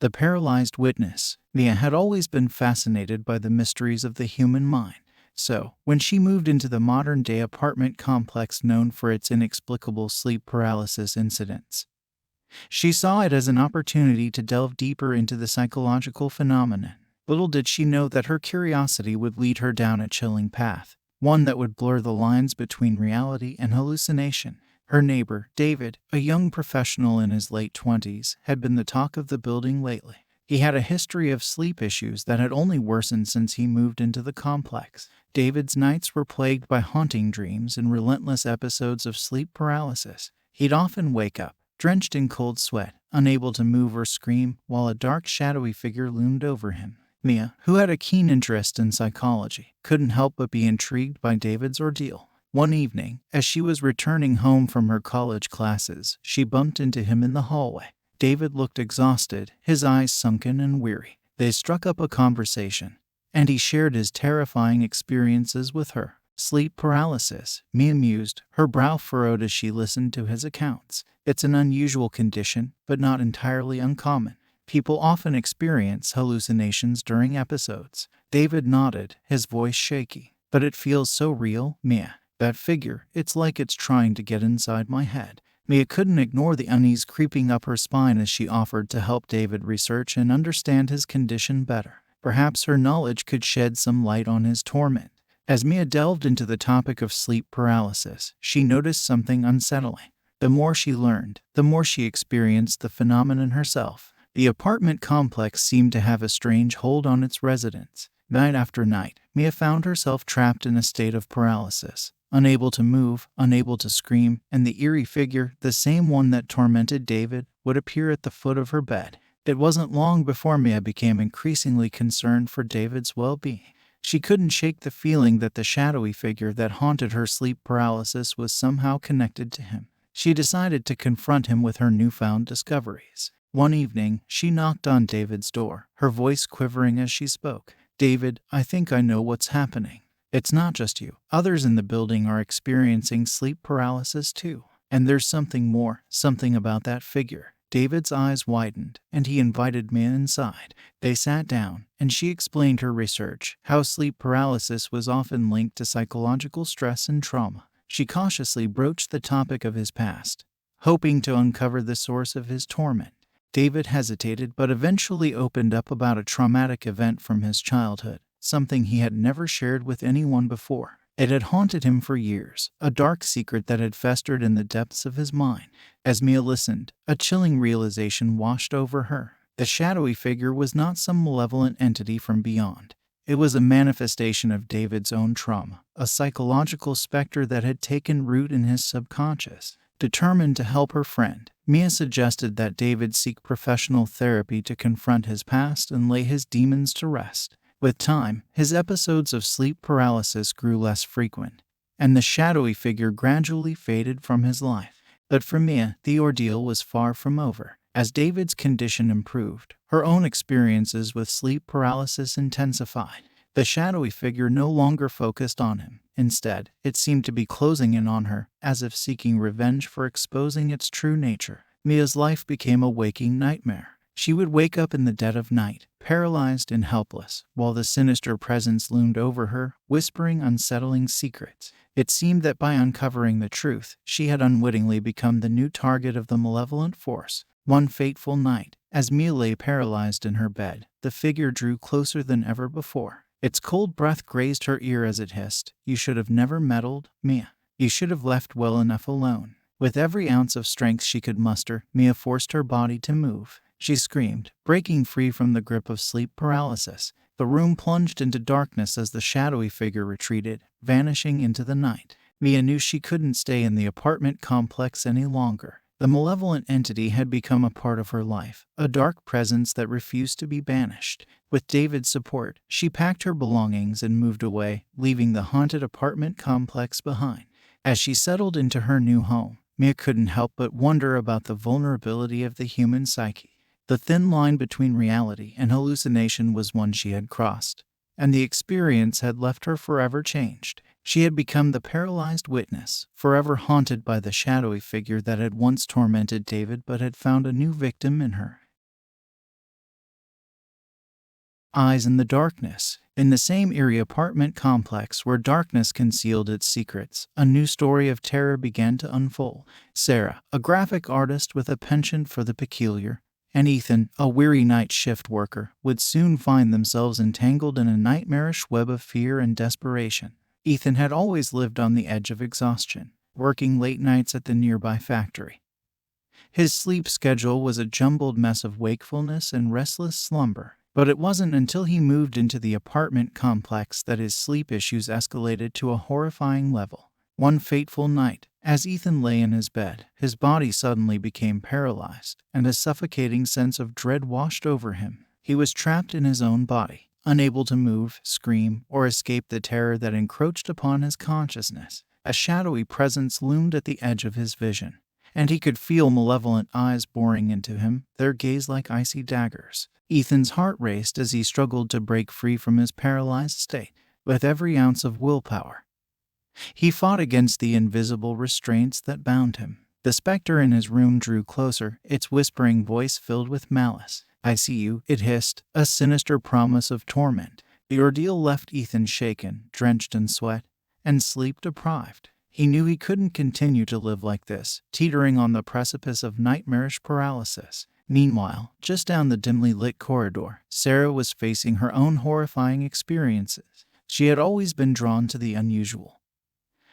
The Paralyzed Witness. Mia had always been fascinated by the mysteries of the human mind. So, when she moved into the modern-day apartment complex known for its inexplicable sleep paralysis incidents, she saw it as an opportunity to delve deeper into the psychological phenomenon. Little did she know that her curiosity would lead her down a chilling path, one that would blur the lines between reality and hallucination. Her neighbor, David, a young professional in his late 20s, had been the talk of the building lately. He had a history of sleep issues that had only worsened since he moved into the complex. David's nights were plagued by haunting dreams and relentless episodes of sleep paralysis. He'd often wake up, drenched in cold sweat, unable to move or scream, while a dark, shadowy figure loomed over him. Mia, who had a keen interest in psychology, couldn't help but be intrigued by David's ordeal. One evening, as she was returning home from her college classes, she bumped into him in the hallway. David looked exhausted, his eyes sunken and weary. They struck up a conversation, and he shared his terrifying experiences with her. Sleep paralysis, Mia mused, her brow furrowed as she listened to his accounts. It's an unusual condition, but not entirely uncommon. People often experience hallucinations during episodes. David nodded, his voice shaky. But it feels so real, Mia. That figure, it's like it's trying to get inside my head. Mia couldn't ignore the unease creeping up her spine as she offered to help David research and understand his condition better. Perhaps her knowledge could shed some light on his torment. As Mia delved into the topic of sleep paralysis, she noticed something unsettling. The more she learned, the more she experienced the phenomenon herself. The apartment complex seemed to have a strange hold on its residents. Night after night, Mia found herself trapped in a state of paralysis. Unable to move, unable to scream, and the eerie figure, the same one that tormented David, would appear at the foot of her bed. It wasn't long before Mia became increasingly concerned for David's well-being. She couldn't shake the feeling that the shadowy figure that haunted her sleep paralysis was somehow connected to him. She decided to confront him with her newfound discoveries. One evening, she knocked on David's door, her voice quivering as she spoke. "David, I think I know what's happening. It's not just you. Others in the building are experiencing sleep paralysis too. And there's something more, something about that figure." David's eyes widened, and he invited Mia inside. They sat down, and she explained her research, how sleep paralysis was often linked to psychological stress and trauma. She cautiously broached the topic of his past, hoping to uncover the source of his torment. David hesitated but eventually opened up about a traumatic event from his childhood, something he had never shared with anyone before. It had haunted him for years, a dark secret that had festered in the depths of his mind. As Mia listened, a chilling realization washed over her. The shadowy figure was not some malevolent entity from beyond. It was a manifestation of David's own trauma, a psychological specter that had taken root in his subconscious. Determined to help her friend, Mia suggested that David seek professional therapy to confront his past and lay his demons to rest. With time, his episodes of sleep paralysis grew less frequent, and the shadowy figure gradually faded from his life. But for Mia, the ordeal was far from over. As David's condition improved, her own experiences with sleep paralysis intensified. The shadowy figure no longer focused on him. Instead, it seemed to be closing in on her, as if seeking revenge for exposing its true nature. Mia's life became a waking nightmare. She would wake up in the dead of night, paralyzed and helpless, while the sinister presence loomed over her, whispering unsettling secrets. It seemed that by uncovering the truth, she had unwittingly become the new target of the malevolent force. One fateful night, as Mia lay paralyzed in her bed, the figure drew closer than ever before. Its cold breath grazed her ear as it hissed, "You should have never meddled, Mia. You should have left well enough alone." With every ounce of strength she could muster, Mia forced her body to move. She screamed, breaking free from the grip of sleep paralysis. The room plunged into darkness as the shadowy figure retreated, vanishing into the night. Mia knew she couldn't stay in the apartment complex any longer. The malevolent entity had become a part of her life, a dark presence that refused to be banished. With David's support, she packed her belongings and moved away, leaving the haunted apartment complex behind. As she settled into her new home, Mia couldn't help but wonder about the vulnerability of the human psyche. The thin line between reality and hallucination was one she had crossed, and the experience had left her forever changed. She had become the paralyzed witness, forever haunted by the shadowy figure that had once tormented David but had found a new victim in her. Eyes in the Darkness. In the same eerie apartment complex where darkness concealed its secrets, a new story of terror began to unfold. Sarah, a graphic artist with a penchant for the peculiar, and Ethan, a weary night shift worker, would soon find themselves entangled in a nightmarish web of fear and desperation. Ethan had always lived on the edge of exhaustion, working late nights at the nearby factory. His sleep schedule was a jumbled mess of wakefulness and restless slumber. But it wasn't until he moved into the apartment complex that his sleep issues escalated to a horrifying level. One fateful night, as Ethan lay in his bed, his body suddenly became paralyzed, and a suffocating sense of dread washed over him. He was trapped in his own body, unable to move, scream, or escape the terror that encroached upon his consciousness. A shadowy presence loomed at the edge of his vision, and he could feel malevolent eyes boring into him, their gaze like icy daggers. Ethan's heart raced as he struggled to break free from his paralyzed state. With every ounce of willpower, he fought against the invisible restraints that bound him. The specter in his room drew closer, its whispering voice filled with malice. "I see you," it hissed, a sinister promise of torment. The ordeal left Ethan shaken, drenched in sweat, and sleep-deprived. He knew he couldn't continue to live like this, teetering on the precipice of nightmarish paralysis. Meanwhile, just down the dimly lit corridor, Sarah was facing her own horrifying experiences. She had always been drawn to the unusual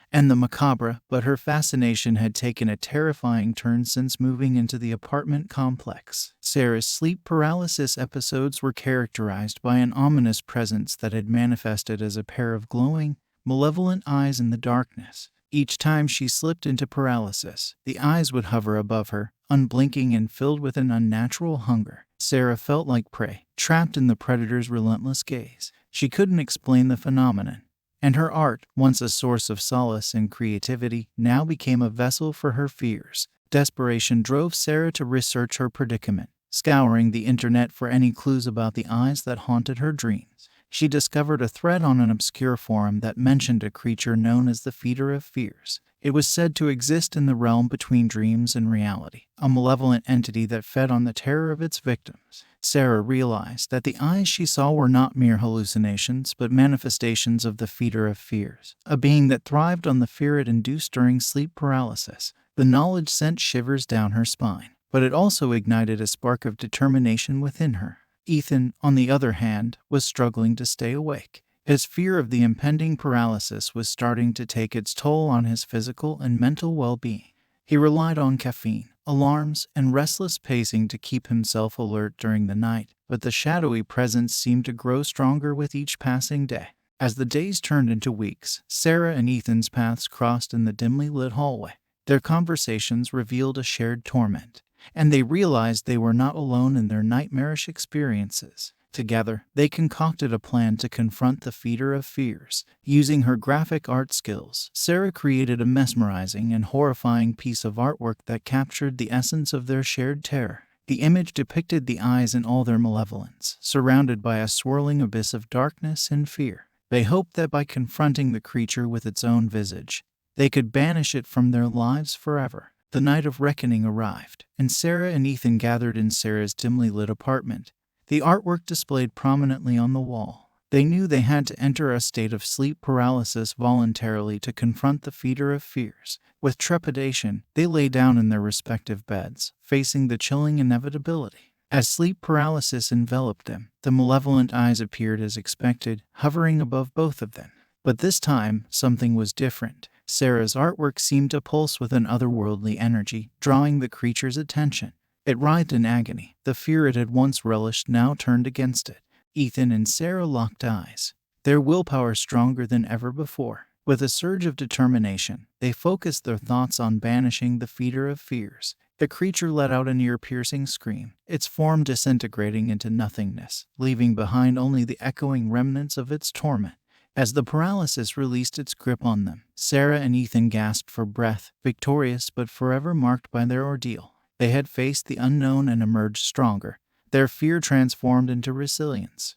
and the macabre, but her fascination had taken a terrifying turn since moving into the apartment complex. Sarah's sleep paralysis episodes were characterized by an ominous presence that had manifested as a pair of glowing, malevolent eyes in the darkness. Each time she slipped into paralysis, the eyes would hover above her, unblinking and filled with an unnatural hunger. Sarah felt like prey, trapped in the predator's relentless gaze. She couldn't explain the phenomenon, and her art, once a source of solace and creativity, now became a vessel for her fears. Desperation drove Sarah to research her predicament, scouring the internet for any clues about the eyes that haunted her dreams. She discovered a thread on an obscure forum that mentioned a creature known as the Feeder of Fears. It was said to exist in the realm between dreams and reality, a malevolent entity that fed on the terror of its victims. Sarah realized that the eyes she saw were not mere hallucinations, but manifestations of the Feeder of Fears, a being that thrived on the fear it induced during sleep paralysis. The knowledge sent shivers down her spine, but it also ignited a spark of determination within her. Ethan, on the other hand, was struggling to stay awake. His fear of the impending paralysis was starting to take its toll on his physical and mental well-being. He relied on caffeine, alarms, and restless pacing to keep himself alert during the night, but the shadowy presence seemed to grow stronger with each passing day. As the days turned into weeks, Sarah and Ethan's paths crossed in the dimly lit hallway. Their conversations revealed a shared torment, and they realized they were not alone in their nightmarish experiences. Together, they concocted a plan to confront the Feeder of Fears. Using her graphic art skills, Sarah created a mesmerizing and horrifying piece of artwork that captured the essence of their shared terror. The image depicted the eyes in all their malevolence, surrounded by a swirling abyss of darkness and fear. They hoped that by confronting the creature with its own visage, they could banish it from their lives forever. The night of reckoning arrived, and Sarah and Ethan gathered in Sarah's dimly lit apartment, the artwork displayed prominently on the wall. They knew they had to enter a state of sleep paralysis voluntarily to confront the Feeder of Fears. With trepidation, they lay down in their respective beds, facing the chilling inevitability. As sleep paralysis enveloped them, the malevolent eyes appeared as expected, hovering above both of them. But this time, something was different. Sarah's artwork seemed to pulse with an otherworldly energy, drawing the creature's attention. It writhed in agony. The fear it had once relished now turned against it. Ethan and Sarah locked eyes, their willpower stronger than ever before. With a surge of determination, they focused their thoughts on banishing the Feeder of Fears. The creature let out an ear-piercing scream, its form disintegrating into nothingness, leaving behind only the echoing remnants of its torment. As the paralysis released its grip on them, Sarah and Ethan gasped for breath, victorious but forever marked by their ordeal. They had faced the unknown and emerged stronger, their fear transformed into resilience.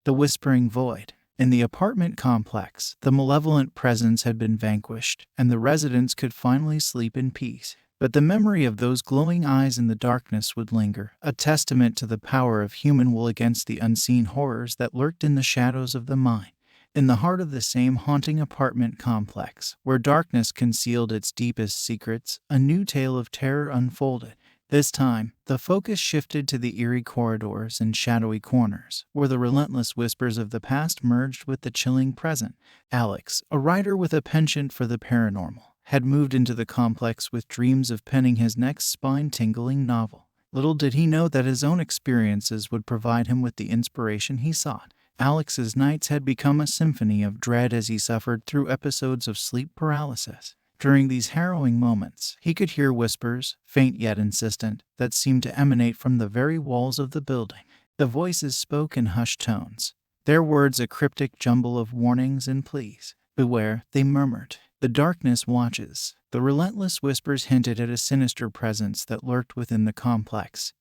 The Whispering Void. In the apartment complex, the malevolent presence had been vanquished, and the residents could finally sleep in peace. But the memory of those glowing eyes in the darkness would linger, a testament to the power of human will against the unseen horrors that lurked in the shadows of the mind. In the heart of the same haunting apartment complex, where darkness concealed its deepest secrets, a new tale of terror unfolded. This time, the focus shifted to the eerie corridors and shadowy corners, where the relentless whispers of the past merged with the chilling present. Alex, a writer with a penchant for the paranormal, had moved into the complex with dreams of penning his next spine-tingling novel. Little did he know that his own experiences would provide him with the inspiration he sought. Alex's nights had become a symphony of dread as he suffered through episodes of sleep paralysis. During these harrowing moments, he could hear whispers, faint yet insistent, that seemed to emanate from the very walls of the building. The voices spoke in hushed tones, their words a cryptic jumble of warnings and pleas. "Beware," they murmured. "The darkness watches." The relentless whispers hinted at a sinister presence that lurked within the complex,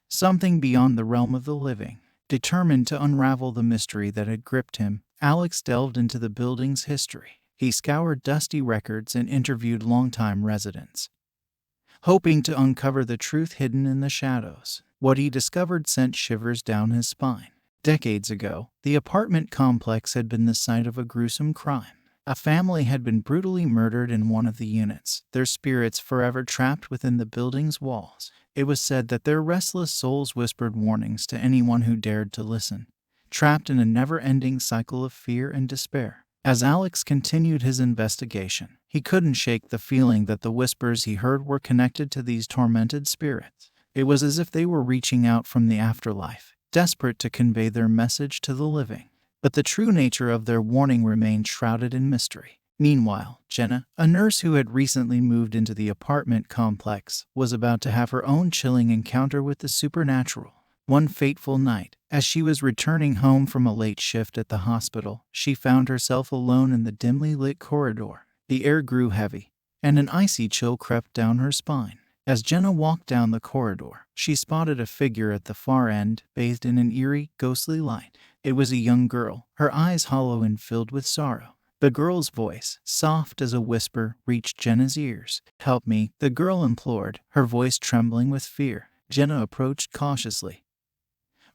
something beyond the realm of the living. Determined to unravel the mystery that had gripped him, Alex delved into the building's history. He scoured dusty records and interviewed longtime residents, hoping to uncover the truth hidden in the shadows. What he discovered sent shivers down his spine. Decades ago, the apartment complex had been the site of a gruesome crime. A family had been brutally murdered in one of the units, their spirits forever trapped within the building's walls. It was said that their restless souls whispered warnings to anyone who dared to listen, trapped in a never-ending cycle of fear and despair. As Alex continued his investigation, he couldn't shake the feeling that the whispers he heard were connected to these tormented spirits. It was as if they were reaching out from the afterlife, desperate to convey their message to the living. But the true nature of their warning remained shrouded in mystery. Meanwhile, Jenna, a nurse who had recently moved into the apartment complex, was about to have her own chilling encounter with the supernatural. One fateful night, as she was returning home from a late shift at the hospital, she found herself alone in the dimly lit corridor. The air grew heavy, and an icy chill crept down her spine. As Jenna walked down the corridor, she spotted a figure at the far end, bathed in an eerie, ghostly light. It was a young girl, her eyes hollow and filled with sorrow. The girl's voice, soft as a whisper, reached Jenna's ears. "Help me," the girl implored, her voice trembling with fear. Jenna approached cautiously,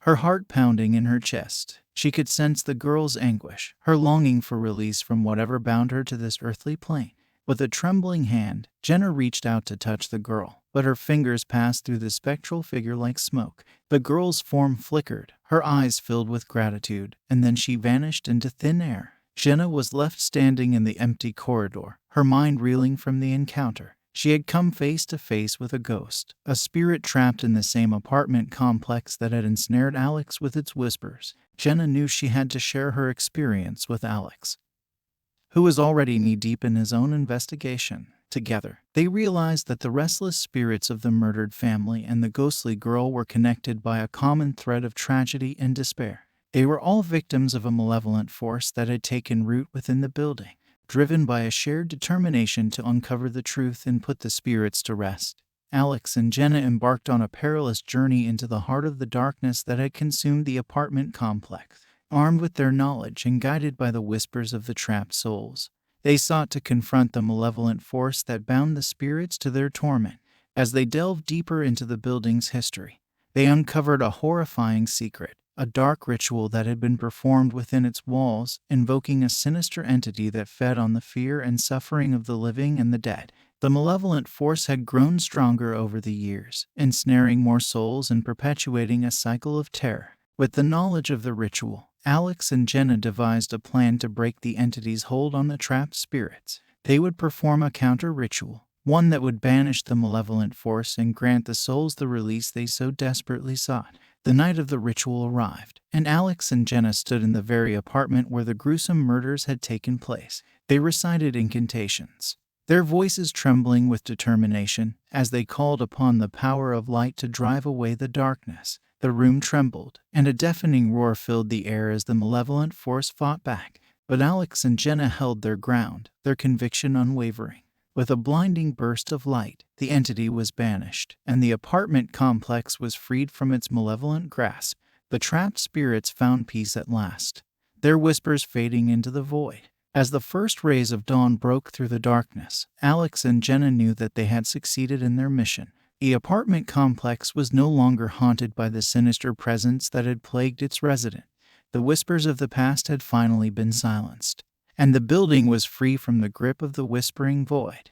her heart pounding in her chest. She could sense the girl's anguish, her longing for release from whatever bound her to this earthly plane. With a trembling hand, Jenna reached out to touch the girl, but her fingers passed through the spectral figure like smoke. The girl's form flickered, her eyes filled with gratitude, and then she vanished into thin air. Jenna was left standing in the empty corridor, her mind reeling from the encounter. She had come face to face with a ghost, a spirit trapped in the same apartment complex that had ensnared Alex with its whispers. Jenna knew she had to share her experience with Alex, who was already knee-deep in his own investigation. Together, they realized that the restless spirits of the murdered family and the ghostly girl were connected by a common thread of tragedy and despair. They were all victims of a malevolent force that had taken root within the building, driven by a shared determination to uncover the truth and put the spirits to rest. Alex and Jenna embarked on a perilous journey into the heart of the darkness that had consumed the apartment complex. Armed with their knowledge and guided by the whispers of the trapped souls, they sought to confront the malevolent force that bound the spirits to their torment. As they delved deeper into the building's history, they uncovered a horrifying secret, a dark ritual that had been performed within its walls, invoking a sinister entity that fed on the fear and suffering of the living and the dead. The malevolent force had grown stronger over the years, ensnaring more souls and perpetuating a cycle of terror. With the knowledge of the ritual, Alex and Jenna devised a plan to break the entity's hold on the trapped spirits. They would perform a counter-ritual, one that would banish the malevolent force and grant the souls the release they so desperately sought. The night of the ritual arrived, and Alex and Jenna stood in the very apartment where the gruesome murders had taken place. They recited incantations, their voices trembling with determination as they called upon the power of light to drive away the darkness. The room trembled, and a deafening roar filled the air as the malevolent force fought back. But Alex and Jenna held their ground, their conviction unwavering. With a blinding burst of light, the entity was banished, and the apartment complex was freed from its malevolent grasp. The trapped spirits found peace at last, their whispers fading into the void. As the first rays of dawn broke through the darkness, Alex and Jenna knew that they had succeeded in their mission. The apartment complex was no longer haunted by the sinister presence that had plagued its residents. The whispers of the past had finally been silenced, and the building was free from the grip of the whispering void.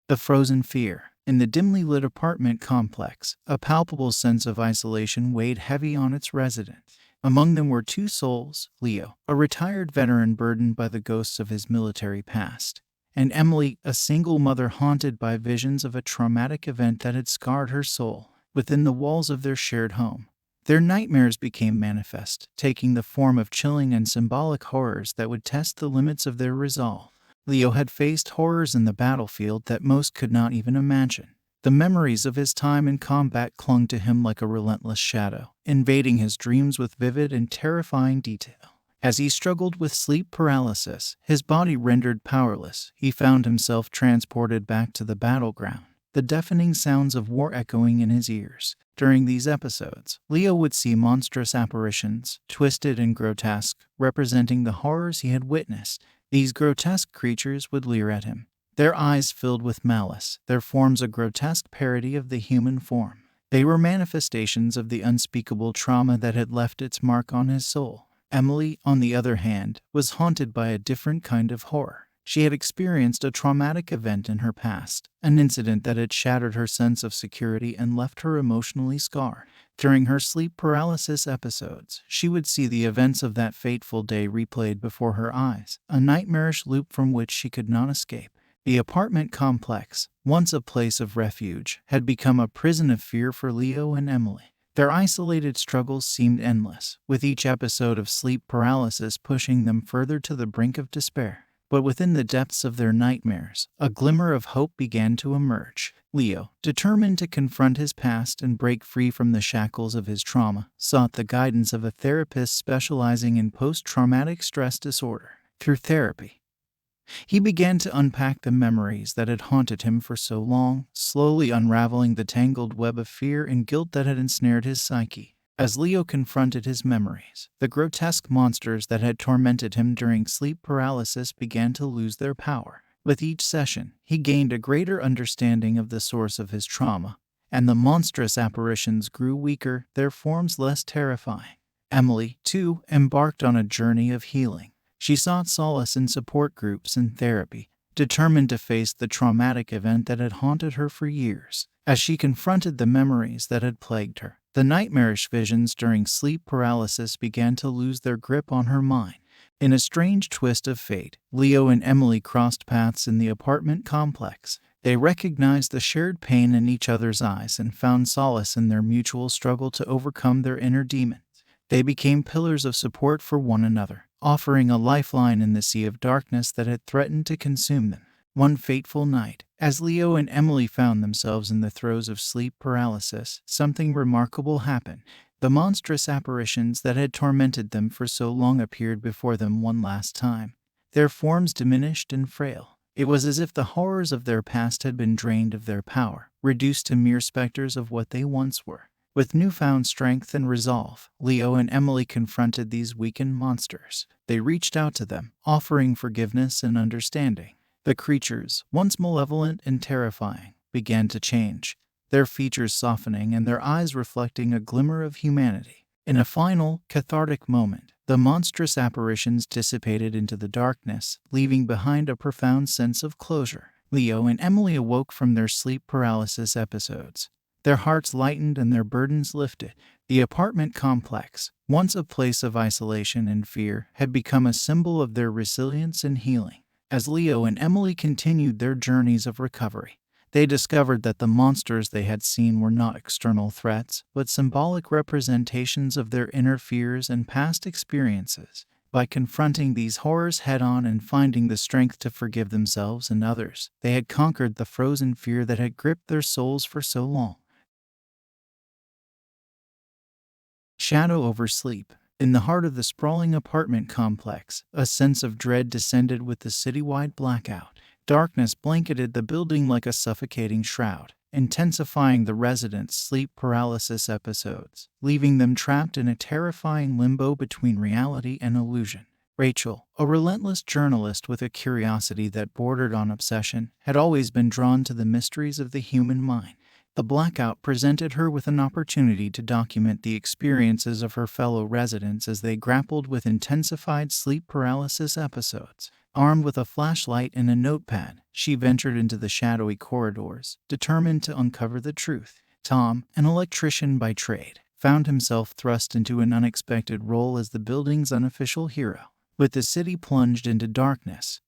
The frozen fear. In the dimly lit apartment complex, a palpable sense of isolation weighed heavy on its residents. Among them were two souls, Leo, a retired veteran burdened by the ghosts of his military past, and Emily, a single mother haunted by visions of a traumatic event that had scarred her soul. Within the walls of their shared home, their nightmares became manifest, taking the form of chilling and symbolic horrors that would test the limits of their resolve. Leo had faced horrors in the battlefield that most could not even imagine. The memories of his time in combat clung to him like a relentless shadow, invading his dreams with vivid and terrifying detail. As he struggled with sleep paralysis, his body rendered powerless, he found himself transported back to the battleground, the deafening sounds of war echoing in his ears. During these episodes, Leo would see monstrous apparitions, twisted and grotesque, representing the horrors he had witnessed. These grotesque creatures would leer at him, their eyes filled with malice, their forms a grotesque parody of the human form. They were manifestations of the unspeakable trauma that had left its mark on his soul. Emily, on the other hand, was haunted by a different kind of horror. She had experienced a traumatic event in her past, an incident that had shattered her sense of security and left her emotionally scarred. During her sleep paralysis episodes, she would see the events of that fateful day replayed before her eyes, a nightmarish loop from which she could not escape. The apartment complex, once a place of refuge, had become a prison of fear for Leo and Emily. Their isolated struggles seemed endless, with each episode of sleep paralysis pushing them further to the brink of despair. But within the depths of their nightmares, a glimmer of hope began to emerge. Leo, determined to confront his past and break free from the shackles of his trauma, sought the guidance of a therapist specializing in post-traumatic stress disorder. Through therapy, he began to unpack the memories that had haunted him for so long, slowly unraveling the tangled web of fear and guilt that had ensnared his psyche. As Leo confronted his memories, the grotesque monsters that had tormented him during sleep paralysis began to lose their power. With each session, he gained a greater understanding of the source of his trauma, and the monstrous apparitions grew weaker, their forms less terrifying. Emily, too, embarked on a journey of healing. She sought solace in support groups and therapy, determined to face the traumatic event that had haunted her for years. As she confronted the memories that had plagued her, the nightmarish visions during sleep paralysis began to lose their grip on her mind. In a strange twist of fate, Leo and Emily crossed paths in the apartment complex. They recognized the shared pain in each other's eyes and found solace in their mutual struggle to overcome their inner demons. They became pillars of support for one another, offering a lifeline in the sea of darkness that had threatened to consume them. One fateful night, as Leo and Emily found themselves in the throes of sleep paralysis, something remarkable happened. The monstrous apparitions that had tormented them for so long appeared before them one last time, their forms diminished and frail. It was as if the horrors of their past had been drained of their power, reduced to mere specters of what they once were. With newfound strength and resolve, Leo and Emily confronted these weakened monsters. They reached out to them, offering forgiveness and understanding. The creatures, once malevolent and terrifying, began to change, their features softening and their eyes reflecting a glimmer of humanity. In a final, cathartic moment, the monstrous apparitions dissipated into the darkness, leaving behind a profound sense of closure. Leo and Emily awoke from their sleep paralysis episodes. Their hearts lightened and their burdens lifted. The apartment complex, once a place of isolation and fear, had become a symbol of their resilience and healing. As Leo and Emily continued their journeys of recovery, they discovered that the monsters they had seen were not external threats, but symbolic representations of their inner fears and past experiences. By confronting these horrors head-on and finding the strength to forgive themselves and others, they had conquered the frozen fear that had gripped their souls for so long. Shadow over sleep. In the heart of the sprawling apartment complex, a sense of dread descended with the citywide blackout. Darkness blanketed the building like a suffocating shroud. intensifying the residents' sleep paralysis episodes, leaving them trapped in a terrifying limbo between reality and illusion. Rachel, a relentless journalist with a curiosity that bordered on obsession, had always been drawn to the mysteries of the human mind. The blackout presented her with an opportunity to document the experiences of her fellow residents as they grappled with intensified sleep paralysis episodes. Armed with a flashlight and a notepad, she ventured into the shadowy corridors, determined to uncover the truth. Tom, an electrician by trade, found himself thrust into an unexpected role as the building's unofficial hero. With the city plunged into darkness,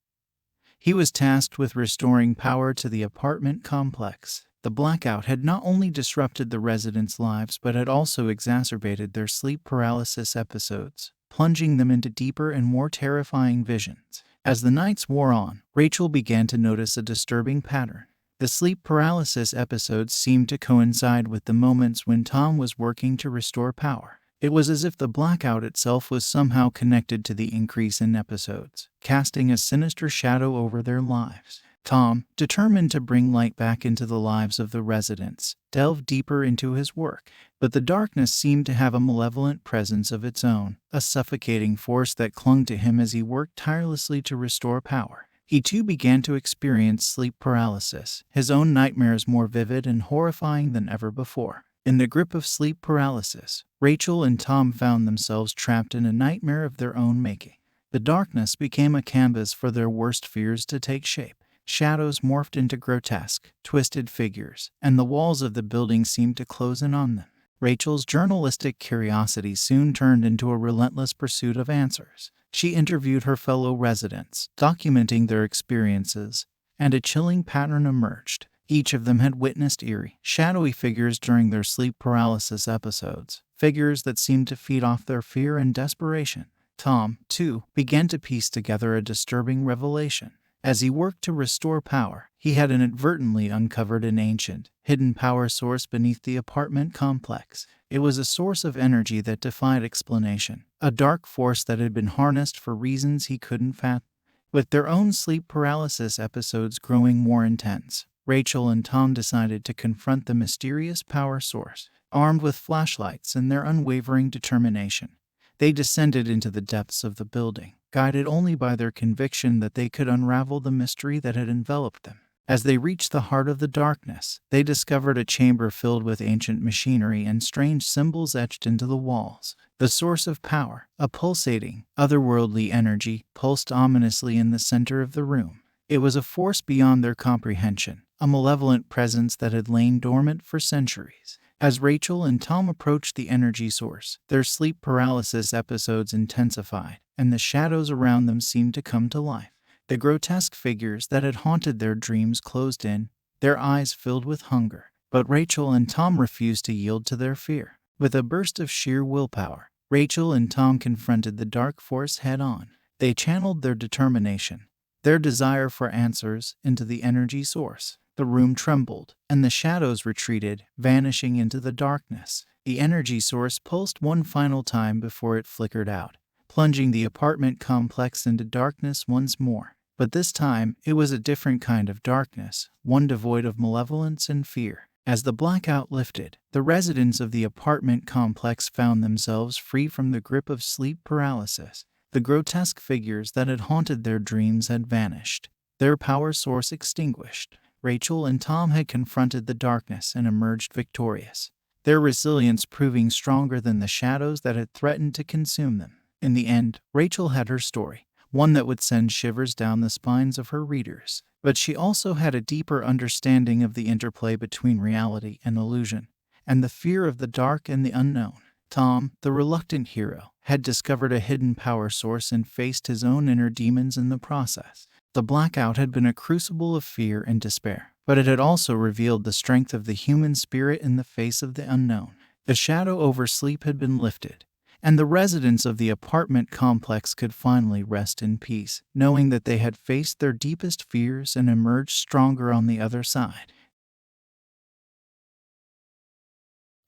he was tasked with restoring power to the apartment complex. The blackout had not only disrupted the residents' lives but had also exacerbated their sleep paralysis episodes, plunging them into deeper and more terrifying visions. As the nights wore on, Rachel began to notice a disturbing pattern. The sleep paralysis episodes seemed to coincide with the moments when Tom was working to restore power. It was as if the blackout itself was somehow connected to the increase in episodes, casting a sinister shadow over their lives. Tom, determined to bring light back into the lives of the residents, delved deeper into his work. But the darkness seemed to have a malevolent presence of its own, a suffocating force that clung to him as he worked tirelessly to restore power. He too began to experience sleep paralysis, his own nightmares more vivid and horrifying than ever before. In the grip of sleep paralysis, Rachel and Tom found themselves trapped in a nightmare of their own making. The darkness became a canvas for their worst fears to take shape. Shadows morphed into grotesque, twisted figures, and the walls of the building seemed to close in on them. Rachel's journalistic curiosity soon turned into a relentless pursuit of answers. She interviewed her fellow residents, documenting their experiences, and a chilling pattern emerged. Each of them had witnessed eerie, shadowy figures during their sleep paralysis episodes, figures that seemed to feed off their fear and desperation. Tom, too, began to piece together a disturbing revelation. As he worked to restore power, he had inadvertently uncovered an ancient, hidden power source beneath the apartment complex. It was a source of energy that defied explanation, a dark force that had been harnessed for reasons he couldn't fathom. With their own sleep paralysis episodes growing more intense, Rachel and Tom decided to confront the mysterious power source. Armed with flashlights and their unwavering determination, they descended into the depths of the building, guided only by their conviction that they could unravel the mystery that had enveloped them. As they reached the heart of the darkness, they discovered a chamber filled with ancient machinery and strange symbols etched into the walls. The source of power, a pulsating, otherworldly energy, pulsed ominously in the center of the room. It was a force beyond their comprehension, a malevolent presence that had lain dormant for centuries. As Rachel and Tom approached the energy source, their sleep paralysis episodes intensified, and the shadows around them seemed to come to life. The grotesque figures that had haunted their dreams closed in, their eyes filled with hunger. But Rachel and Tom refused to yield to their fear. With a burst of sheer willpower, Rachel and Tom confronted the dark force head-on. They channeled their determination, their desire for answers, into the energy source. The room trembled, and the shadows retreated, vanishing into the darkness. The energy source pulsed one final time before it flickered out, plunging the apartment complex into darkness once more. But this time, it was a different kind of darkness, one devoid of malevolence and fear. As the blackout lifted, the residents of the apartment complex found themselves free from the grip of sleep paralysis. The grotesque figures that had haunted their dreams had vanished, their power source extinguished. Rachel and Tom had confronted the darkness and emerged victorious, their resilience proving stronger than the shadows that had threatened to consume them. In the end, Rachel had her story, one that would send shivers down the spines of her readers. But she also had a deeper understanding of the interplay between reality and illusion, and the fear of the dark and the unknown. Tom, the reluctant hero, had discovered a hidden power source and faced his own inner demons in the process. The blackout had been a crucible of fear and despair, but it had also revealed the strength of the human spirit in the face of the unknown. The shadow over sleep had been lifted, and the residents of the apartment complex could finally rest in peace, knowing that they had faced their deepest fears and emerged stronger on the other side.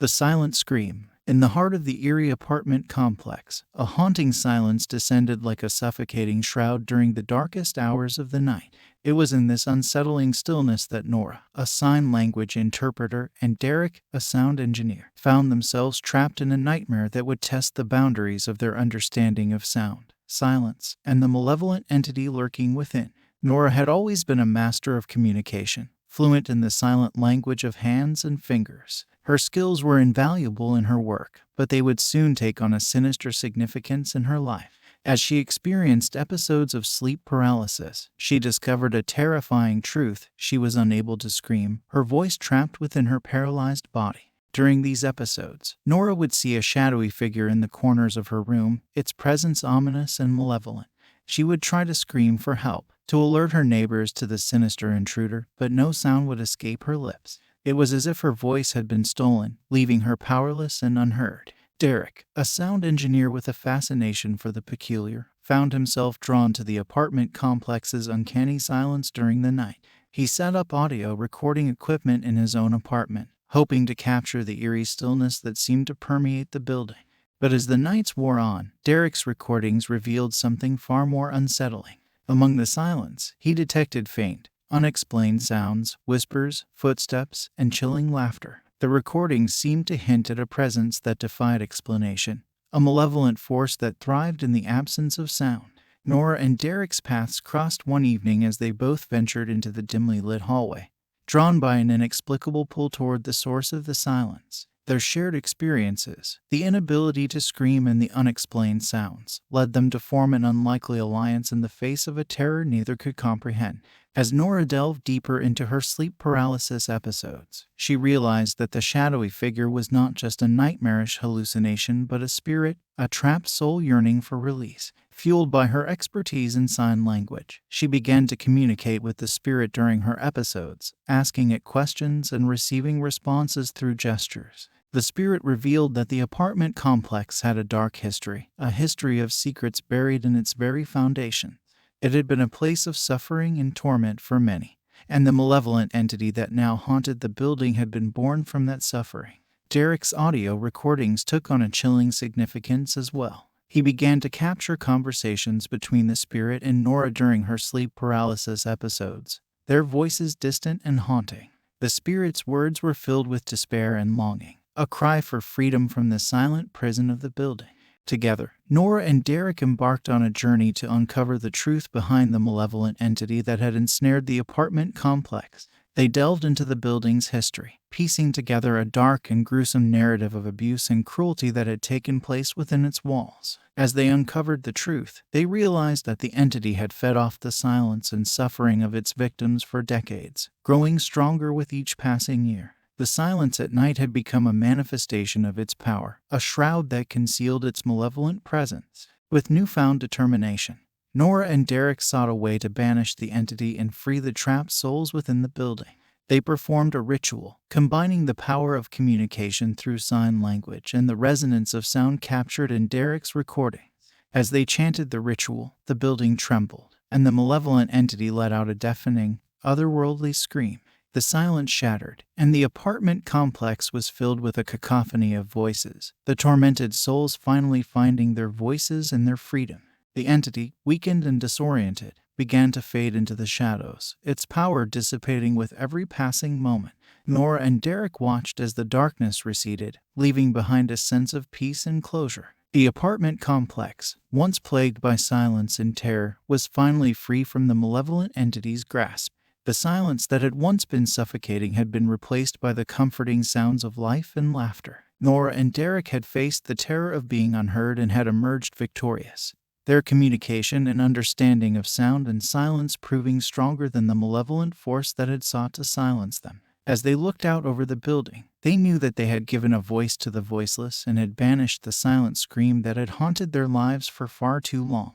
The silent scream. In the heart of the eerie apartment complex, a haunting silence descended like a suffocating shroud during the darkest hours of the night. It was in this unsettling stillness that Nora, a sign language interpreter, and Derek, a sound engineer, found themselves trapped in a nightmare that would test the boundaries of their understanding of sound, silence, and the malevolent entity lurking within. Nora had always been a master of communication, fluent in the silent language of hands and fingers. Her skills were invaluable in her work, but they would soon take on a sinister significance in her life. As she experienced episodes of sleep paralysis, she discovered a terrifying truth: she was unable to scream, her voice trapped within her paralyzed body. During these episodes, Nora would see a shadowy figure in the corners of her room, its presence ominous and malevolent. She would try to scream for help, to alert her neighbors to the sinister intruder, but no sound would escape her lips. It was as if her voice had been stolen, leaving her powerless and unheard. Derek, a sound engineer with a fascination for the peculiar, found himself drawn to the apartment complex's uncanny silence during the night. He set up audio recording equipment in his own apartment, hoping to capture the eerie stillness that seemed to permeate the building. But as the nights wore on, Derek's recordings revealed something far more unsettling. Among the silence, he detected faint, unexplained sounds, whispers, footsteps, and chilling laughter. The recordings seemed to hint at a presence that defied explanation, a malevolent force that thrived in the absence of sound. Nora and Derek's paths crossed one evening as they both ventured into the dimly lit hallway, drawn by an inexplicable pull toward the source of the silence. Their shared experiences, the inability to scream and the unexplained sounds, led them to form an unlikely alliance in the face of a terror neither could comprehend. As Nora delved deeper into her sleep paralysis episodes, she realized that the shadowy figure was not just a nightmarish hallucination but a spirit, a trapped soul yearning for release. Fueled by her expertise in sign language, she began to communicate with the spirit during her episodes, asking it questions and receiving responses through gestures. The spirit revealed that the apartment complex had a dark history, a history of secrets buried in its very foundation. It had been a place of suffering and torment for many, and the malevolent entity that now haunted the building had been born from that suffering. Derek's audio recordings took on a chilling significance as well. He began to capture conversations between the spirit and Nora during her sleep paralysis episodes, their voices distant and haunting. The spirit's words were filled with despair and longing, a cry for freedom from the silent prison of the building. Together, Nora and Derek embarked on a journey to uncover the truth behind the malevolent entity that had ensnared the apartment complex. They delved into the building's history, piecing together a dark and gruesome narrative of abuse and cruelty that had taken place within its walls. As they uncovered the truth, they realized that the entity had fed off the silence and suffering of its victims for decades, growing stronger with each passing year. The silence at night had become a manifestation of its power, a shroud that concealed its malevolent presence. With newfound determination, Nora and Derek sought a way to banish the entity and free the trapped souls within the building. They performed a ritual, combining the power of communication through sign language and the resonance of sound captured in Derek's recordings. As they chanted the ritual, the building trembled, and the malevolent entity let out a deafening, otherworldly scream. The silence shattered, and the apartment complex was filled with a cacophony of voices, the tormented souls finally finding their voices and their freedom. The entity, weakened and disoriented, began to fade into the shadows, its power dissipating with every passing moment. Nora and Derek watched as the darkness receded, leaving behind a sense of peace and closure. The apartment complex, once plagued by silence and terror, was finally free from the malevolent entity's grasp. The silence that had once been suffocating had been replaced by the comforting sounds of life and laughter. Nora and Derek had faced the terror of being unheard and had emerged victorious, their communication and understanding of sound and silence proving stronger than the malevolent force that had sought to silence them. As they looked out over the building, they knew that they had given a voice to the voiceless and had banished the silent scream that had haunted their lives for far too long.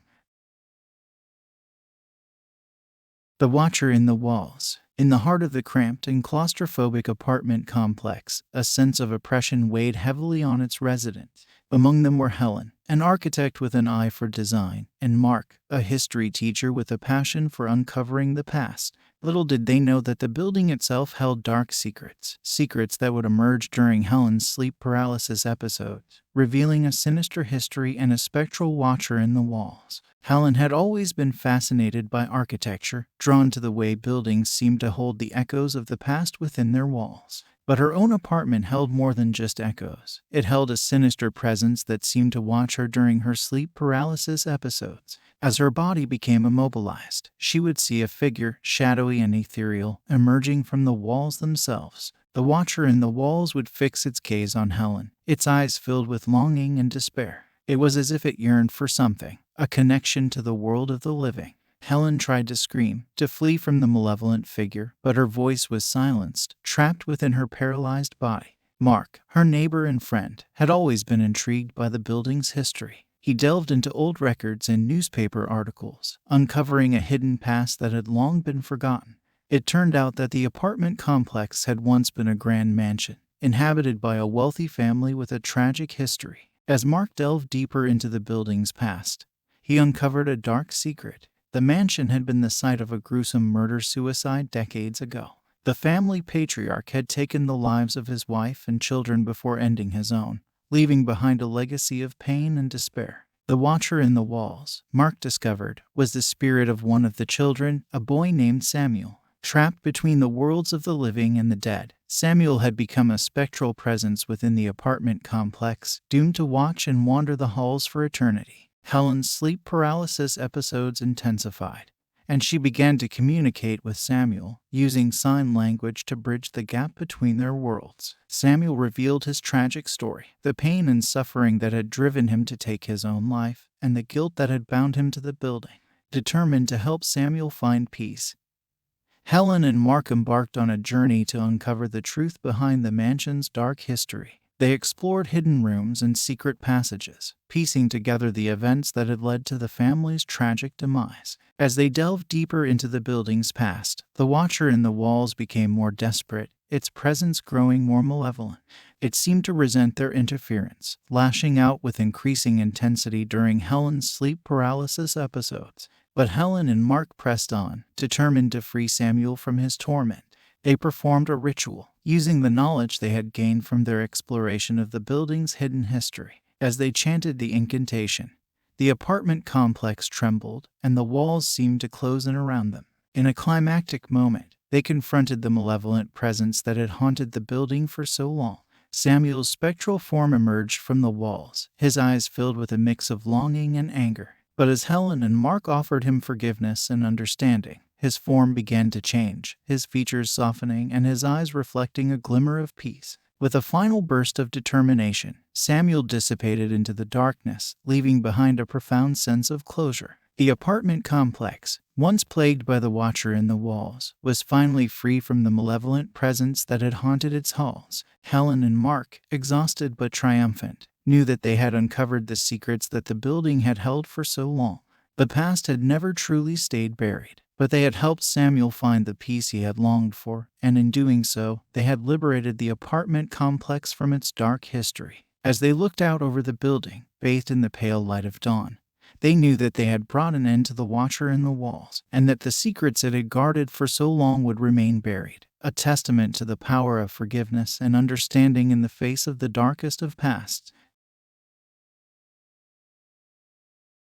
The Watcher in the Walls. In the heart of the cramped and claustrophobic apartment complex, a sense of oppression weighed heavily on its residents. Among them were Helen, an architect with an eye for design, and Mark, a history teacher with a passion for uncovering the past. Little did they know that the building itself held dark secrets, secrets that would emerge during Helen's sleep paralysis episodes, revealing a sinister history and a spectral watcher in the walls. Helen had always been fascinated by architecture, drawn to the way buildings seemed to hold the echoes of the past within their walls. But her own apartment held more than just echoes. It held a sinister presence that seemed to watch her during her sleep paralysis episodes. As her body became immobilized, she would see a figure, shadowy and ethereal, emerging from the walls themselves. The watcher in the walls would fix its gaze on Helen, its eyes filled with longing and despair. It was as if it yearned for something, a connection to the world of the living. Helen tried to scream, to flee from the malevolent figure, but her voice was silenced, trapped within her paralyzed body. Mark, her neighbor and friend, had always been intrigued by the building's history. He delved into old records and newspaper articles, uncovering a hidden past that had long been forgotten. It turned out that the apartment complex had once been a grand mansion, inhabited by a wealthy family with a tragic history. As Mark delved deeper into the building's past, he uncovered a dark secret. The mansion had been the site of a gruesome murder-suicide decades ago. The family patriarch had taken the lives of his wife and children before ending his own, leaving behind a legacy of pain and despair. The watcher in the walls, Mark discovered, was the spirit of one of the children, a boy named Samuel. Trapped between the worlds of the living and the dead, Samuel had become a spectral presence within the apartment complex, doomed to watch and wander the halls for eternity. Helen's sleep paralysis episodes intensified, and she began to communicate with Samuel, using sign language to bridge the gap between their worlds. Samuel revealed his tragic story, the pain and suffering that had driven him to take his own life, and the guilt that had bound him to the building. Determined to help Samuel find peace, Helen and Mark embarked on a journey to uncover the truth behind the mansion's dark history. They explored hidden rooms and secret passages, piecing together the events that had led to the family's tragic demise. As they delved deeper into the building's past, the watcher in the walls became more desperate, its presence growing more malevolent. It seemed to resent their interference, lashing out with increasing intensity during Helen's sleep paralysis episodes. But Helen and Mark pressed on, determined to free Samuel from his torment. They performed a ritual, using the knowledge they had gained from their exploration of the building's hidden history. As they chanted the incantation, the apartment complex trembled, and the walls seemed to close in around them. In a climactic moment, they confronted the malevolent presence that had haunted the building for so long. Samuel's spectral form emerged from the walls, his eyes filled with a mix of longing and anger. But as Helen and Mark offered him forgiveness and understanding, his form began to change, his features softening and his eyes reflecting a glimmer of peace. With a final burst of determination, Samuel dissipated into the darkness, leaving behind a profound sense of closure. The apartment complex, once plagued by the watcher in the walls, was finally free from the malevolent presence that had haunted its halls. Helen and Mark, exhausted but triumphant, knew that they had uncovered the secrets that the building had held for so long. The past had never truly stayed buried, but they had helped Samuel find the peace he had longed for, and in doing so, they had liberated the apartment complex from its dark history. As they looked out over the building, bathed in the pale light of dawn, they knew that they had brought an end to the watcher in the walls, and that the secrets it had guarded for so long would remain buried, a testament to the power of forgiveness and understanding in the face of the darkest of pasts.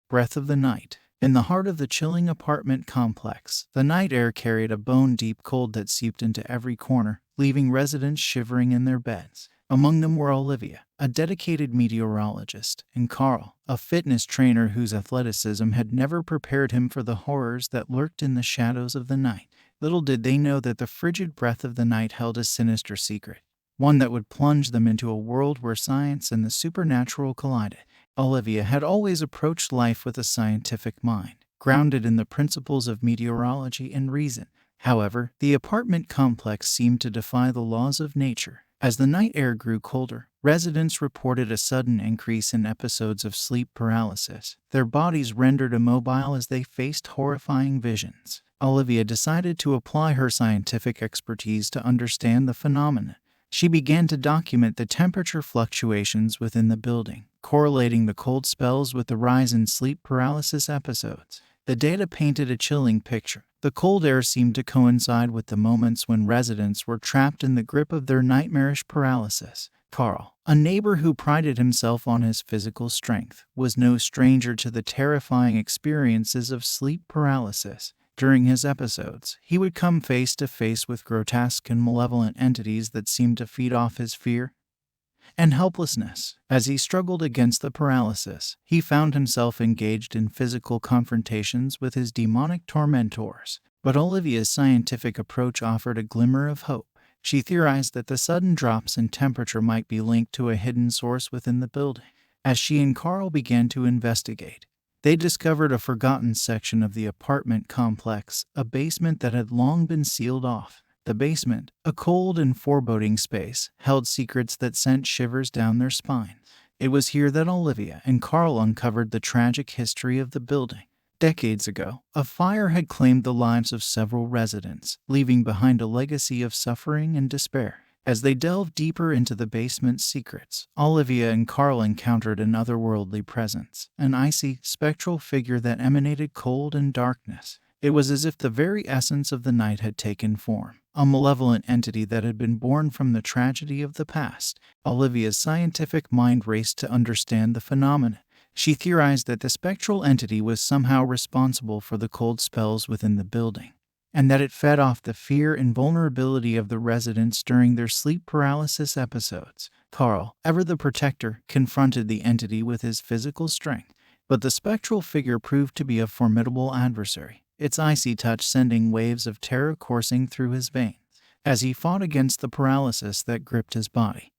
Breath of the night. In the heart of the chilling apartment complex, the night air carried a bone-deep cold that seeped into every corner, leaving residents shivering in their beds. Among them were Olivia, a dedicated meteorologist, and Carl, a fitness trainer whose athleticism had never prepared him for the horrors that lurked in the shadows of the night. Little did they know that the frigid breath of the night held a sinister secret, one that would plunge them into a world where science and the supernatural collided. Olivia had always approached life with a scientific mind, grounded in the principles of meteorology and reason. However, the apartment complex seemed to defy the laws of nature. As the night air grew colder, residents reported a sudden increase in episodes of sleep paralysis, their bodies rendered immobile as they faced horrifying visions. Olivia decided to apply her scientific expertise to understand the phenomenon. She began to document the temperature fluctuations within the building, correlating the cold spells with the rise in sleep paralysis episodes. The data painted a chilling picture. The cold air seemed to coincide with the moments when residents were trapped in the grip of their nightmarish paralysis. Carl, a neighbor who prided himself on his physical strength, was no stranger to the terrifying experiences of sleep paralysis. During his episodes, he would come face to face with grotesque and malevolent entities that seemed to feed off his fear and helplessness. As he struggled against the paralysis, he found himself engaged in physical confrontations with his demonic tormentors. But Olivia's scientific approach offered a glimmer of hope. She theorized that the sudden drops in temperature might be linked to a hidden source within the building. As she and Carl began to investigate, they discovered a forgotten section of the apartment complex, a basement that had long been sealed off. The basement, a cold and foreboding space, held secrets that sent shivers down their spines. It was here that Olivia and Carl uncovered the tragic history of the building. Decades ago, a fire had claimed the lives of several residents, leaving behind a legacy of suffering and despair. As they delved deeper into the basement's secrets, Olivia and Carl encountered an otherworldly presence, an icy, spectral figure that emanated cold and darkness. It was as if the very essence of the night had taken form, a malevolent entity that had been born from the tragedy of the past. Olivia's scientific mind raced to understand the phenomenon. She theorized that the spectral entity was somehow responsible for the cold spells within the building, and that it fed off the fear and vulnerability of the residents during their sleep paralysis episodes. Carl, ever the protector, confronted the entity with his physical strength, but the spectral figure proved to be a formidable adversary, its icy touch sending waves of terror coursing through his veins. As he fought against the paralysis that gripped his body,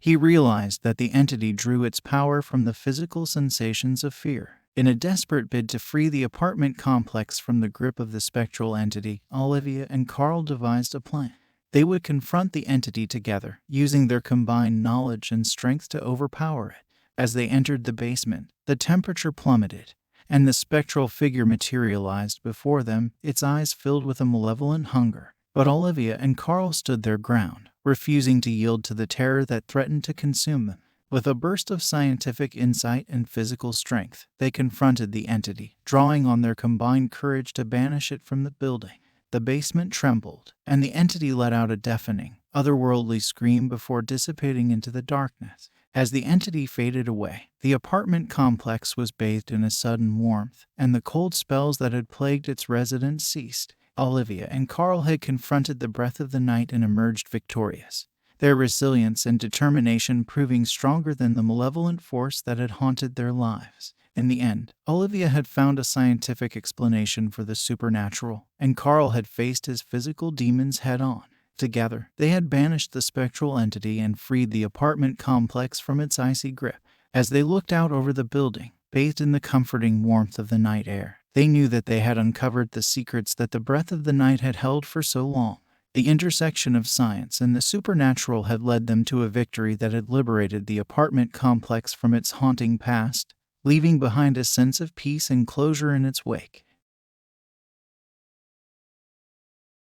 he realized that the entity drew its power from the physical sensations of fear. In a desperate bid to free the apartment complex from the grip of the spectral entity, Olivia and Carl devised a plan. They would confront the entity together, using their combined knowledge and strength to overpower it. As they entered the basement, the temperature plummeted, and the spectral figure materialized before them, its eyes filled with a malevolent hunger. But Olivia and Carl stood their ground, refusing to yield to the terror that threatened to consume them. With a burst of scientific insight and physical strength, they confronted the entity, drawing on their combined courage to banish it from the building. The basement trembled, and the entity let out a deafening, otherworldly scream before dissipating into the darkness. As the entity faded away, the apartment complex was bathed in a sudden warmth, and the cold spells that had plagued its residents ceased. Olivia and Carl had confronted the breath of the night and emerged victorious, their resilience and determination proving stronger than the malevolent force that had haunted their lives. In the end, Olivia had found a scientific explanation for the supernatural, and Carl had faced his physical demons head-on. Together, they had banished the spectral entity and freed the apartment complex from its icy grip. As they looked out over the building, bathed in the comforting warmth of the night air, they knew that they had uncovered the secrets that the breath of the night had held for so long. The intersection of science and the supernatural had led them to a victory that had liberated the apartment complex from its haunting past, leaving behind a sense of peace and closure in its wake.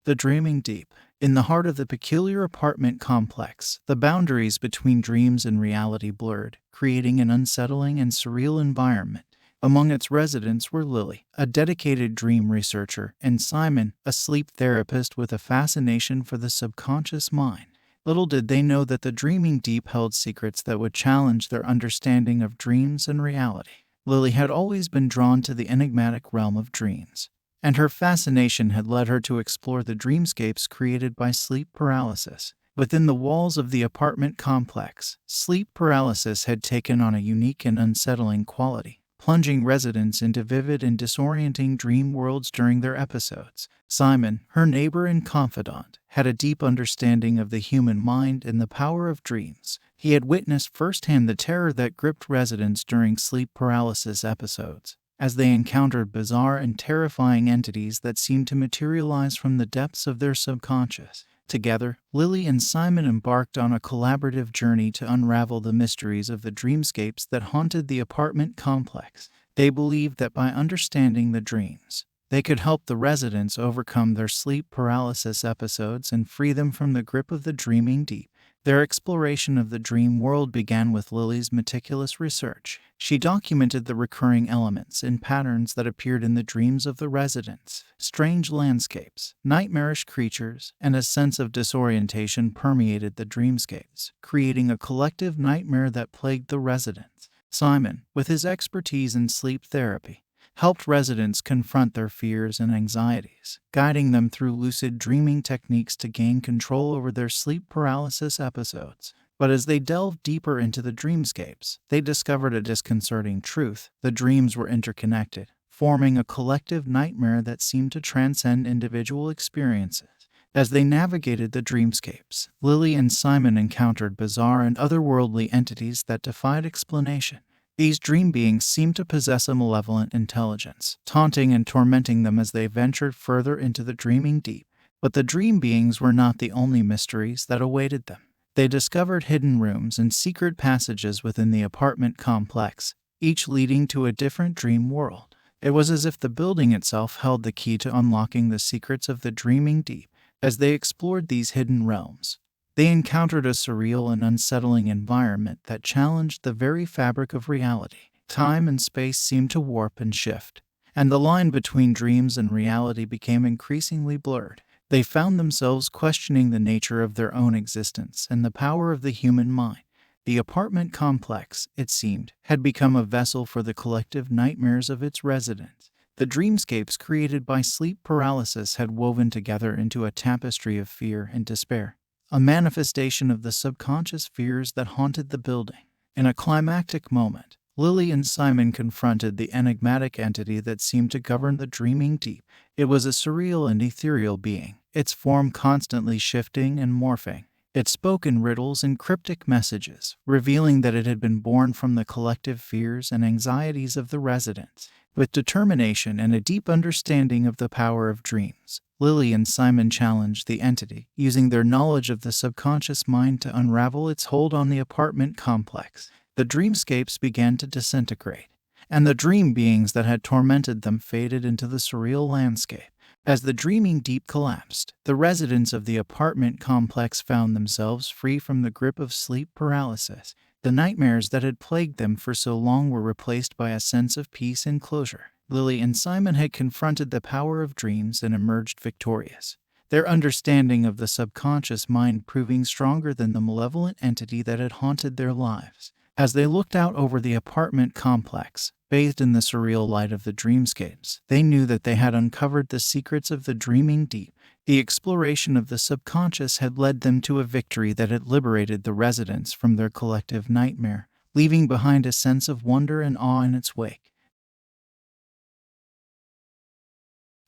The Dreaming Deep. In the heart of the peculiar apartment complex, the boundaries between dreams and reality blurred, creating an unsettling and surreal environment. Among its residents were Lily, a dedicated dream researcher, and Simon, a sleep therapist with a fascination for the subconscious mind. Little did they know that the Dreaming Deep held secrets that would challenge their understanding of dreams and reality. Lily had always been drawn to the enigmatic realm of dreams, and her fascination had led her to explore the dreamscapes created by sleep paralysis. Within the walls of the apartment complex, sleep paralysis had taken on a unique and unsettling quality, plunging residents into vivid and disorienting dream worlds during their episodes. Simon, her neighbor and confidant, had a deep understanding of the human mind and the power of dreams. He had witnessed firsthand the terror that gripped residents during sleep paralysis episodes, as they encountered bizarre and terrifying entities that seemed to materialize from the depths of their subconscious. Together, Lily and Simon embarked on a collaborative journey to unravel the mysteries of the dreamscapes that haunted the apartment complex. They believed that by understanding the dreams, they could help the residents overcome their sleep paralysis episodes and free them from the grip of the Dreaming Deep. Their exploration of the dream world began with Lily's meticulous research. She documented the recurring elements and patterns that appeared in the dreams of the residents. Strange landscapes, nightmarish creatures, and a sense of disorientation permeated the dreamscapes, creating a collective nightmare that plagued the residents. Simon, with his expertise in sleep therapy, helped residents confront their fears and anxieties, guiding them through lucid dreaming techniques to gain control over their sleep paralysis episodes. But as they delved deeper into the dreamscapes, they discovered a disconcerting truth. The dreams were interconnected, forming a collective nightmare that seemed to transcend individual experiences. As they navigated the dreamscapes, Lily and Simon encountered bizarre and otherworldly entities that defied explanation. These dream beings seemed to possess a malevolent intelligence, taunting and tormenting them as they ventured further into the dreaming deep. But the dream beings were not the only mysteries that awaited them. They discovered hidden rooms and secret passages within the apartment complex, each leading to a different dream world. It was as if the building itself held the key to unlocking the secrets of the dreaming deep. As they explored these hidden realms, they encountered a surreal and unsettling environment that challenged the very fabric of reality. Time and space seemed to warp and shift, and the line between dreams and reality became increasingly blurred. They found themselves questioning the nature of their own existence and the power of the human mind. The apartment complex, it seemed, had become a vessel for the collective nightmares of its residents. The dreamscapes created by sleep paralysis had woven together into a tapestry of fear and despair, a manifestation of the subconscious fears that haunted the building. In a climactic moment, Lily and Simon confronted the enigmatic entity that seemed to govern the dreaming deep. It was a surreal and ethereal being, its form constantly shifting and morphing. It spoke in riddles and cryptic messages, revealing that it had been born from the collective fears and anxieties of the residents. With determination and a deep understanding of the power of dreams, Lily and Simon challenged the entity, using their knowledge of the subconscious mind to unravel its hold on the apartment complex. The dreamscapes began to disintegrate, and the dream beings that had tormented them faded into the surreal landscape. As the dreaming deep collapsed, the residents of the apartment complex found themselves free from the grip of sleep paralysis. The nightmares that had plagued them for so long were replaced by a sense of peace and closure. Lily and Simon had confronted the power of dreams and emerged victorious, their understanding of the subconscious mind proving stronger than the malevolent entity that had haunted their lives. As they looked out over the apartment complex, bathed in the surreal light of the dreamscapes, they knew that they had uncovered the secrets of the dreaming deep. The exploration of the subconscious had led them to a victory that had liberated the residents from their collective nightmare, leaving behind a sense of wonder and awe in its wake.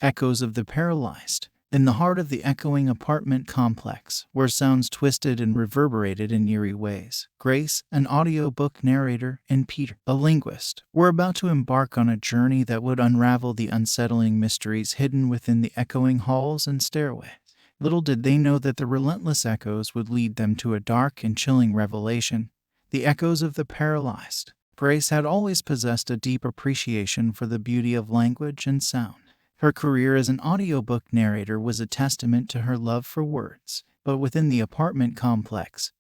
Echoes of the Paralyzed. In the heart of the echoing apartment complex, where sounds twisted and reverberated in eerie ways, Grace, an audiobook narrator, and Peter, a linguist, were about to embark on a journey that would unravel the unsettling mysteries hidden within the echoing halls and stairways. Little did they know that the relentless echoes would lead them to a dark and chilling revelation: the echoes of the paralyzed. Grace had always possessed a deep appreciation for the beauty of language and sound. Her career as an audiobook narrator was a testament to her love for words, but within the apartment complex,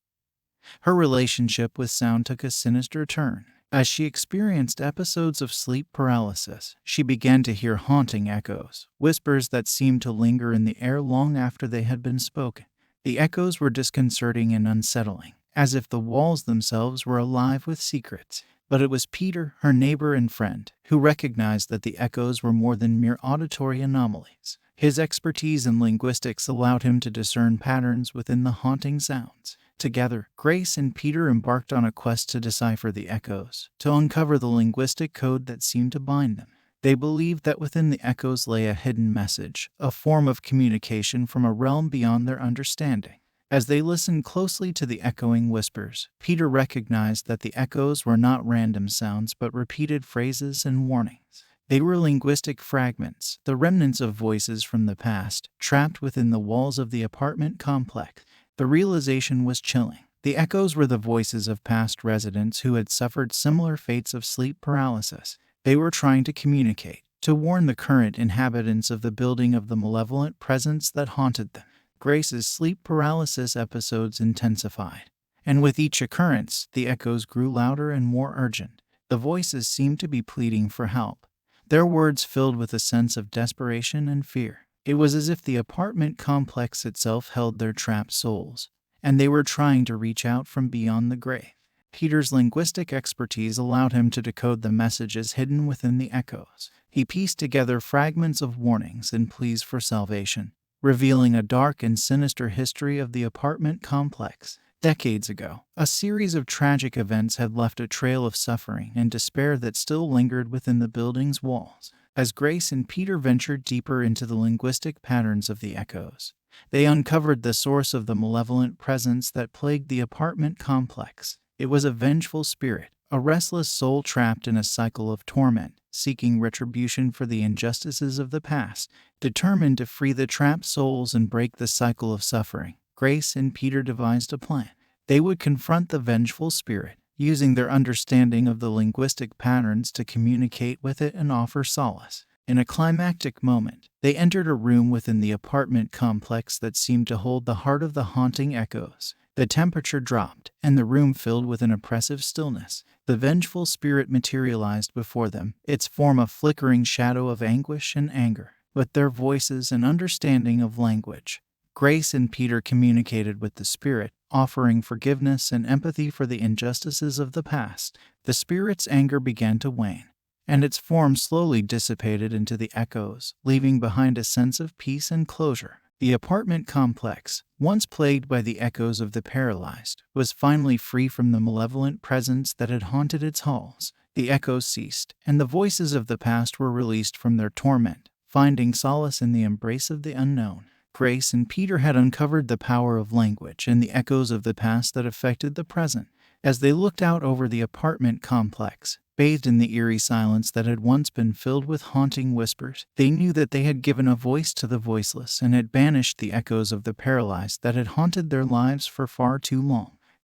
her relationship with sound took a sinister turn. As she experienced episodes of sleep paralysis, she began to hear haunting echoes, whispers that seemed to linger in the air long after they had been spoken. The echoes were disconcerting and unsettling, as if the walls themselves were alive with secrets. But it was Peter, her neighbor and friend, who recognized that the echoes were more than mere auditory anomalies. His expertise in linguistics allowed him to discern patterns within the haunting sounds. Together, Grace and Peter embarked on a quest to decipher the echoes, to uncover the linguistic code that seemed to bind them. They believed that within the echoes lay a hidden message, a form of communication from a realm beyond their understanding. As they listened closely to the echoing whispers, Peter recognized that the echoes were not random sounds but repeated phrases and warnings. They were linguistic fragments, the remnants of voices from the past, trapped within the walls of the apartment complex. The realization was chilling. The echoes were the voices of past residents who had suffered similar fates of sleep paralysis. They were trying to communicate, to warn the current inhabitants of the building of the malevolent presence that haunted them. Grace's sleep paralysis episodes intensified, and with each occurrence, the echoes grew louder and more urgent. The voices seemed to be pleading for help, their words filled with a sense of desperation and fear. It was as if the apartment complex itself held their trapped souls, and they were trying to reach out from beyond the grave. Peter's linguistic expertise allowed him to decode the messages hidden within the echoes. He pieced together fragments of warnings and pleas for salvation, revealing a dark and sinister history of the apartment complex. Decades ago, a series of tragic events had left a trail of suffering and despair that still lingered within the building's walls. As Grace and Peter ventured deeper into the linguistic patterns of the echoes, they uncovered the source of the malevolent presence that plagued the apartment complex. It was a vengeful spirit, a restless soul trapped in a cycle of torment, seeking retribution for the injustices of the past. Determined to free the trapped souls and break the cycle of suffering, Grace and Peter devised a plan. They would confront the vengeful spirit, using their understanding of the linguistic patterns to communicate with it and offer solace. In a climactic moment, they entered a room within the apartment complex that seemed to hold the heart of the haunting echoes. The temperature dropped, and the room filled with an oppressive stillness. The vengeful spirit materialized before them, its form a flickering shadow of anguish and anger. With their voices and understanding of language, Grace and Peter communicated with the spirit, offering forgiveness and empathy for the injustices of the past. The spirit's anger began to wane, and its form slowly dissipated into the echoes, leaving behind a sense of peace and closure. The apartment complex, once plagued by the echoes of the paralyzed, was finally free from the malevolent presence that had haunted its halls. The echoes ceased, and the voices of the past were released from their torment, finding solace in the embrace of the unknown. Grace and Peter had uncovered the power of language and the echoes of the past that affected the present. As they looked out over the apartment complex, bathed in the eerie silence that had once been filled with haunting whispers, they knew that they had given a voice to the voiceless and had banished the echoes of the paralyzed that had haunted their lives for far too long.